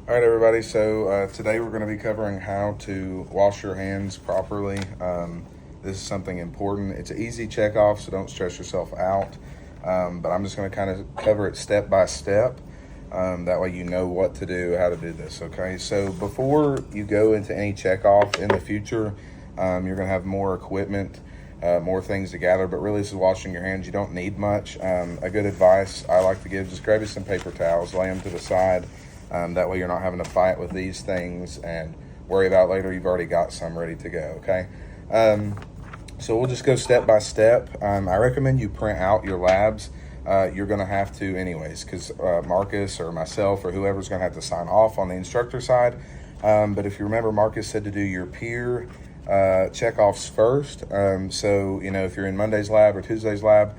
All right, everybody. So today we're going to be covering how to wash your hands properly. This is something important. It's an easy check off, so don't stress yourself out. But I'm just going to kind of cover it step by step. That way you know what to do, how to do this, okay? So before you go into any check off in the future, you're going to have more equipment, more things to gather, but really this is washing your hands. You don't need much. A good advice I like to give, just grab you some paper towels, lay them to the side. That way you're not having to fight with these things and worry about later. You've already got some ready to go, okay? So we'll just go step by step. I recommend you print out your labs. You're going to have to anyways, because Marcus or myself or whoever's going to have to sign off on the instructor side. But if you remember, Marcus said to do your peer checkoffs first. So, you know, if you're in Monday's lab or Tuesday's lab,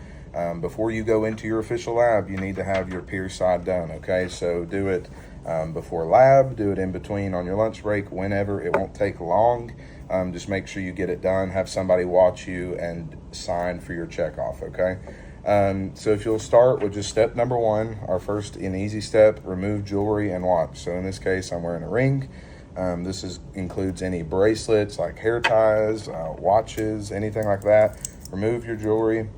before you go into your official lab, you need to have your peer side done, okay? So do it before lab, do it in between on your lunch break, whenever. It won't take long. Just make sure you get it done. Have somebody watch you and sign for your checkoff, okay? So if you'll start with just step number one, our first and easy step, remove jewelry and watch. So in this case, I'm wearing a ring. This includes any bracelets like hair ties, watches, anything like that. Remove your jewelry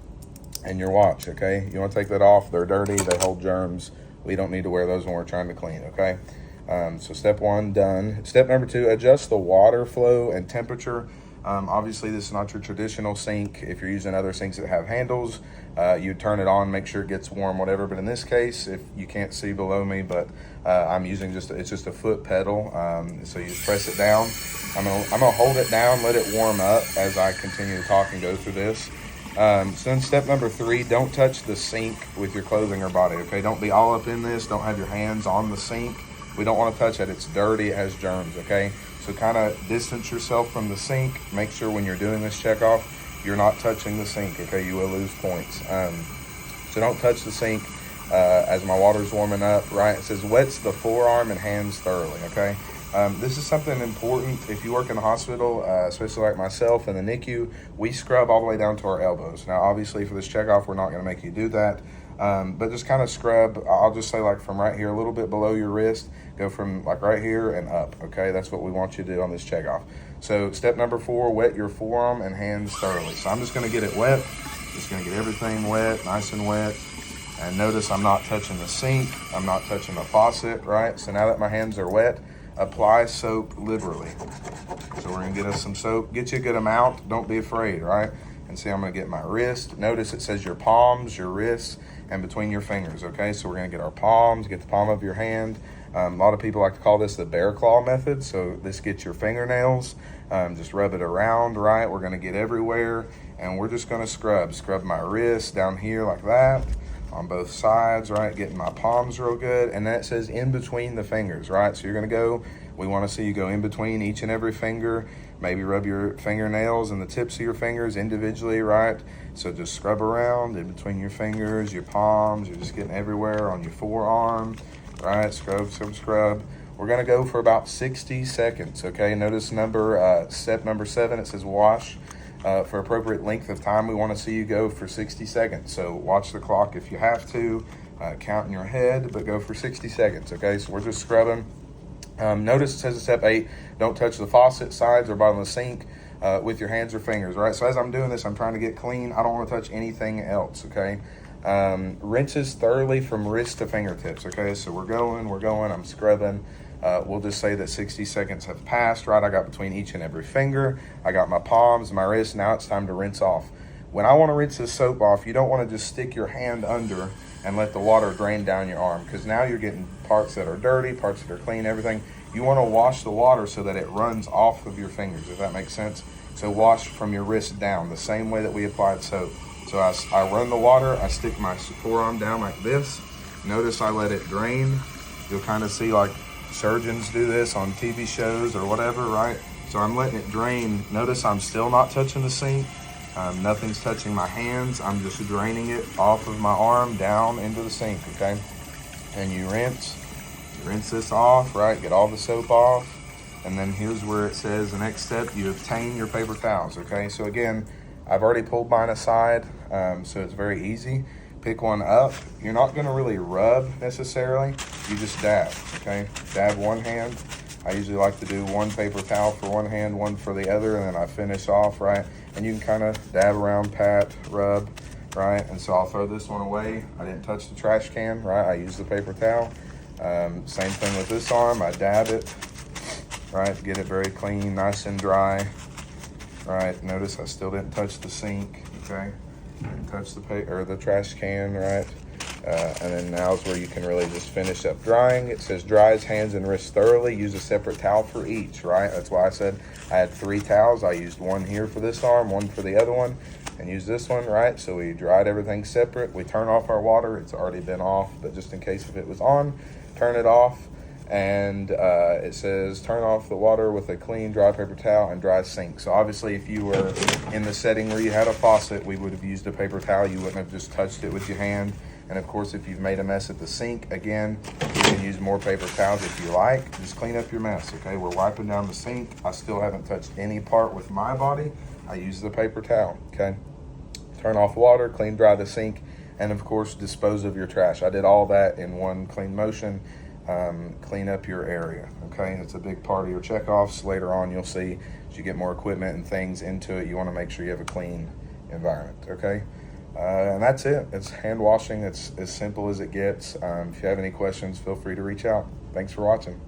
and your watch, okay? You want to take that off. They're dirty. They hold germs. We don't need to wear those when we're trying to clean, okay? So step one, done. Step number two, adjust the water flow and temperature. Obviously, this is not your traditional sink. If you're using other sinks that have handles, you turn it on, make sure it gets warm, whatever. But in this case, if you can't see below me, but I'm using it's just a foot pedal. So you just press it down. I'm gonna hold it down, let it warm up as I continue to talk and go through this. So then step number three, don't touch the sink with your clothing or body, okay? Don't be all up in this. Don't have your hands on the sink. We don't want to touch it. It's dirty. It has germs, okay? So kind of distance yourself from the sink. Make sure when you're doing this check off, you're not touching the sink, okay? You will lose points. So don't touch the sink as my water's warming up, right? It says wets the forearm and hands thoroughly, okay? This is something important. If you work in the hospital, especially like myself in the NICU, we scrub all the way down to our elbows. Now, obviously, for this checkoff, we're not going to make you do that, but just kind of scrub. I'll just say like from right here, a little bit below your wrist, go from like right here and up, okay? That's what we want you to do on this checkoff. So step number four, wet your forearm and hands thoroughly. So I'm just going to get it wet. Just going to get everything wet, nice and wet. And notice I'm not touching the sink. I'm not touching the faucet, right? So now that my hands are wet, apply soap liberally. So we're gonna get us some soap. Get you a good amount. Don't be afraid, right? And see, I'm gonna get my wrist. Notice it says your palms, your wrists, and between your fingers, okay? So we're gonna get our palms, get the palm of your hand. A lot of people like to call this the bear claw method. So this gets your fingernails. Just rub it around, right? We're gonna get everywhere, and we're just gonna scrub. Scrub my wrist down here like that. On both sides, right? Getting my palms real good. And then it says in between the fingers, right? So you're gonna go, we wanna see you go in between each and every finger, maybe rub your fingernails and the tips of your fingers individually, right? So just scrub around in between your fingers, your palms, you're just getting everywhere on your forearm, right? Scrub, scrub, scrub. We're gonna go for about 60 seconds, okay? Notice step number 7, it says wash. For appropriate length of time, we want to see you go for 60 seconds. So watch the clock if you have to, count in your head, but go for 60 seconds, okay? So we're just scrubbing. Notice it says in step 8, don't touch the faucet, sides, or bottom of the sink with your hands or fingers, right? So as I'm doing this, I'm trying to get clean. I don't want to touch anything else, okay? Rinses thoroughly from wrist to fingertips, okay? So we're going, I'm scrubbing. We'll just say that 60 seconds have passed, right? I got between each and every finger. I got my palms, my wrists. Now it's time to rinse off. When I want to rinse this soap off, you don't want to just stick your hand under and let the water drain down your arm, because now you're getting parts that are dirty, parts that are clean, everything. You want to wash the water so that it runs off of your fingers, if that makes sense. So wash from your wrist down, the same way that we applied soap. So I run the water, I stick my forearm down like this. Notice I let it drain. You'll kind of see like surgeons do this on TV shows or whatever, right? So I'm letting it drain. Notice I'm still not touching the sink. Nothing's touching my hands. I'm just draining it off of my arm down into the sink, okay? And you rinse this off, right? Get all the soap off. And then here's where it says the next step, you obtain your paper towels, okay? So again, I've already pulled mine aside, so it's very easy. pick one up. You're not gonna really rub necessarily, you just dab, okay? Dab one hand. I usually like to do one paper towel for one hand, one for the other, and then I finish off, right? And you can kind of dab around, pat, rub, right? And so I'll throw this one away. I didn't touch the trash can, right? I use the paper towel. Same thing with this arm. I dab it, right? Get it very clean, nice and dry, right? Notice I still didn't touch the sink, okay? Didn't touch the paper or the trash can, right? And then now is where you can really just finish up drying. It says dries hands and wrists thoroughly. Use a separate towel for each, right? That's why I said I had 3 towels. I used one here for this arm, one for the other one, and use this one, right? So we dried everything separate. We turn off our water. It's already been off, but just in case if it was on, turn it off. And it says turn off the water with a clean dry paper towel and dry sink. So obviously if you were in the setting where you had a faucet, we would have used a paper towel. You wouldn't have just touched it with your hand. And of course, if you've made a mess at the sink, again, you can use more paper towels if you like. Just clean up your mess, okay? We're wiping down the sink. I still haven't touched any part with my body. I use the paper towel, okay? Turn off water, clean, dry the sink, and of course, dispose of your trash. I did all that in one clean motion. Clean up your area, okay? It's a big part of your checkoffs. Later on, you'll see as you get more equipment and things into it, you want to make sure you have a clean environment, okay? And that's it. It's hand washing. It's as simple as it gets. If you have any questions, feel free to reach out. Thanks for watching.